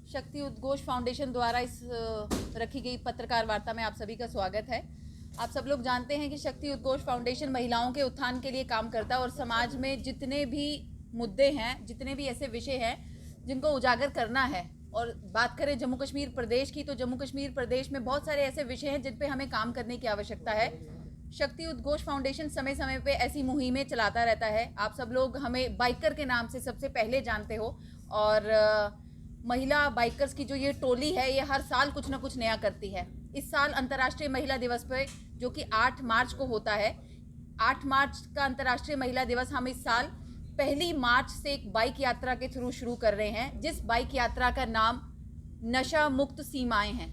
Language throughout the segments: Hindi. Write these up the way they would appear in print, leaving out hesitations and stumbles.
शक्ति उद्घोष फाउंडेशन द्वारा इस रखी गई पत्रकार वार्ता में आप सभी का स्वागत है। आप सब लोग जानते हैं कि शक्ति उद्घोष फाउंडेशन महिलाओं के उत्थान के लिए काम करता है और समाज में जितने भी मुद्दे हैं, जितने भी ऐसे विषय हैं जिनको उजागर करना है, और बात करें जम्मू कश्मीर प्रदेश की, तो जम्मू कश्मीर प्रदेश में बहुत सारे ऐसे विषय हैं जिन पे हमें काम करने की आवश्यकता है। शक्ति उद्घोष फाउंडेशन समय समय पे ऐसी मुहिमें चलाता रहता है। आप सब लोग हमें बाइकर के नाम से सबसे पहले जानते हो, और महिला बाइकर्स की जो ये टोली है ये हर साल कुछ ना कुछ नया करती है। इस साल अंतर्राष्ट्रीय महिला दिवस पे, जो कि 8 मार्च को होता है, 8 मार्च का अंतर्राष्ट्रीय महिला दिवस हम इस साल 1 मार्च से एक बाइक यात्रा के थ्रू शुरू कर रहे हैं, जिस बाइक यात्रा का नाम नशा मुक्त सीमाएं हैं।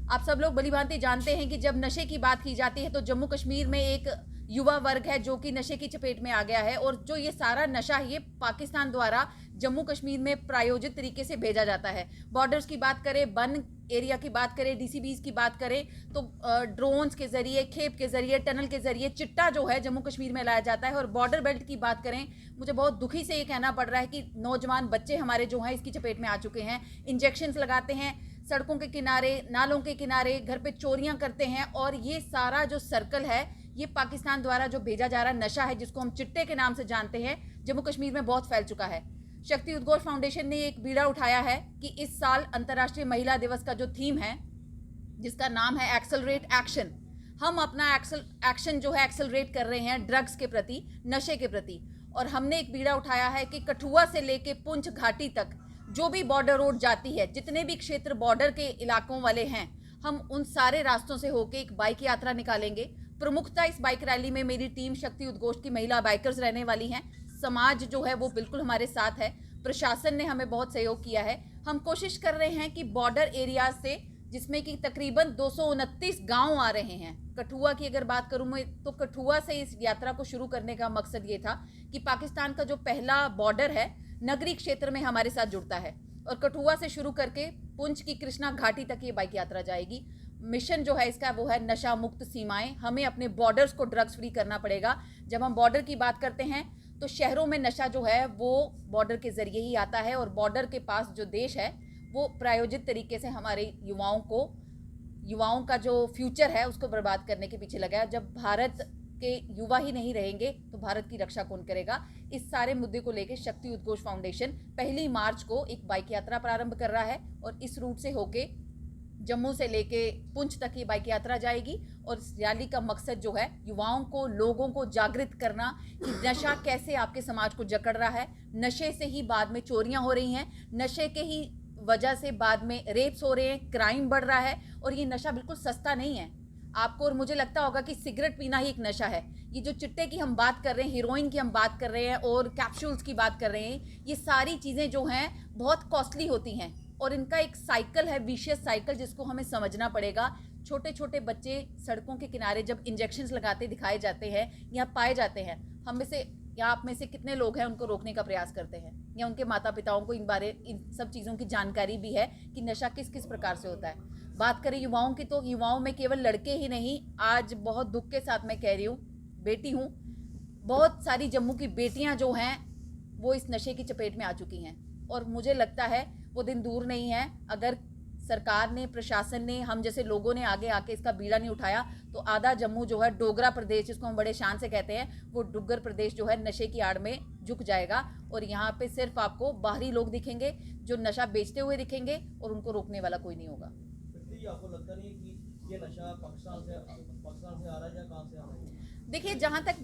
आप सब लोग भली भांति जानते हैं कि जब नशे की बात की जाती है तो जम्मू कश्मीर में एक युवा वर्ग है जो कि नशे की चपेट में आ गया है, और जो ये सारा नशा है ये पाकिस्तान द्वारा जम्मू कश्मीर में प्रायोजित तरीके से भेजा जाता है। बॉर्डर्स की बात करें, वन एरिया की बात करें, डीसीबीज की बात करें, तो ड्रोन्स के जरिए, खेप के जरिए, टनल के जरिए चिट्टा जो है जम्मू कश्मीर में लाया जाता है। और बॉर्डर बेल्ट की बात करें, मुझे बहुत दुखी से ये कहना पड़ रहा है कि नौजवान बच्चे हमारे जो हैं इसकी चपेट में आ चुके हैं। इंजेक्शंस लगाते हैं सड़कों के किनारे, नालों के किनारे, घर पे चोरियां करते हैं, और ये सारा जो सर्कल है ये पाकिस्तान द्वारा जो भेजा जा रहा नशा है, जिसको हम चिट्टे के नाम से जानते हैं, जम्मू कश्मीर में बहुत फैल चुका है। शक्ति उद्घोष फाउंडेशन ने एक बीड़ा उठाया है कि इस साल अंतर्राष्ट्रीय महिला दिवस का जो थीम है, जिसका नाम है एक्सेलरेट एक्शन, हम अपना एक्शन जो है एक्सेलरेट कर रहे हैं ड्रग्स के प्रति, नशे के प्रति। और हमने एक बीड़ा उठाया है कि कठुआ से लेके पुंछ घाटी तक जो भी बॉर्डर रोड जाती है, जितने भी क्षेत्र बॉर्डर के इलाकों वाले हैं, हम उन सारे रास्तों से होके एक बाइक यात्रा निकालेंगे। प्रमुखता इस बाइक रैली में मेरी टीम शक्ति उद्घोष की महिला बाइकर्स रहने वाली हैं। समाज जो है वो बिल्कुल हमारे साथ है। प्रशासन ने हमें बहुत सहयोग किया है। हम कोशिश कर रहे हैं कि बॉर्डर एरिया से, जिसमें कि तकरीबन 229 गांव आ रहे हैं, कठुआ की अगर बात करूं मैं तो कठुआ से इस यात्रा को शुरू करने का मकसद ये था कि पाकिस्तान का जो पहला बॉर्डर है नगरी क्षेत्र में हमारे साथ जुड़ता है, और कठुआ से शुरू करके पुंछ की कृष्णा घाटी तक ये बाइक यात्रा जाएगी। मिशन जो है इसका वो है नशा मुक्त सीमाएं। हमें अपने बॉर्डर्स को ड्रग्स फ्री करना पड़ेगा। जब हम बॉर्डर की बात करते हैं तो शहरों में नशा जो है वो बॉर्डर के जरिए ही आता है, और बॉर्डर के पास जो देश है वो प्रायोजित तरीके से हमारे युवाओं का जो फ्यूचर है उसको बर्बाद करने के पीछे लगा है। जब भारत के युवा ही नहीं रहेंगे तो भारत की रक्षा कौन करेगा? इस सारे मुद्दे को लेकर शक्ति उद्घोष फाउंडेशन 1 मार्च को एक बाइक यात्रा प्रारंभ कर रहा है, और इस रूट से होके जम्मू से लेके पुंछ तक ये बाइक यात्रा जाएगी। और इस रैली का मकसद जो है युवाओं को, लोगों को जागृत करना कि नशा कैसे आपके समाज को जकड़ रहा है। नशे से ही बाद में चोरियां हो रही हैं, नशे के ही वजह से बाद में रेप्स हो रहे हैं, क्राइम बढ़ रहा है, और ये नशा बिल्कुल सस्ता नहीं है। आपको और मुझे लगता होगा कि सिगरेट पीना ही एक नशा है। ये जो चिट्टे की हम बात कर रहे हैं, हीरोइन की हम बात कर रहे हैं, और कैप्सूल्स की बात कर रहे हैं, ये सारी चीज़ें जो हैं बहुत कॉस्टली होती हैं, और इनका एक साइकिल है, विशियस साइकिल, जिसको हमें समझना पड़ेगा। छोटे छोटे बच्चे सड़कों के किनारे जब इंजेक्शंस लगाते दिखाए जाते हैं या पाए जाते हैं, हम में से या आप में से कितने लोग हैं उनको रोकने का प्रयास करते हैं, या उनके माता पिताओं को इन सब चीज़ों की जानकारी भी है कि नशा किस किस प्रकार से होता है। बात करें युवाओं की, तो युवाओं में केवल लड़के ही नहीं, आज बहुत दुख के साथ मैं कह रही हूँ, बेटी हूँ, बहुत सारी जम्मू की बेटियाँ जो हैं वो इस नशे की चपेट में आ चुकी हैं, और मुझे लगता है वो दिन दूर नहीं है। अगर सरकार ने, प्रशासन ने, हम जैसे लोगों ने आगे आके इसका बीड़ा नहीं उठाया तो आधा जम्मू जो है, डोगरा प्रदेश जिसको हम बड़े शान से कहते हैं, वो डुग्गर प्रदेश जो है नशे की आड़ में झुक जाएगा, और यहाँ पे सिर्फ आपको बाहरी लोग दिखेंगे जो नशा बेचते हुए दिखेंगे, और उनको रोकने वाला कोई नहीं होगा। आपको लगता नहीं है कि ये नशा पाकिस्तान से आ रहा है या कहाँ से आ रहा है? देखिए, जहाँ तक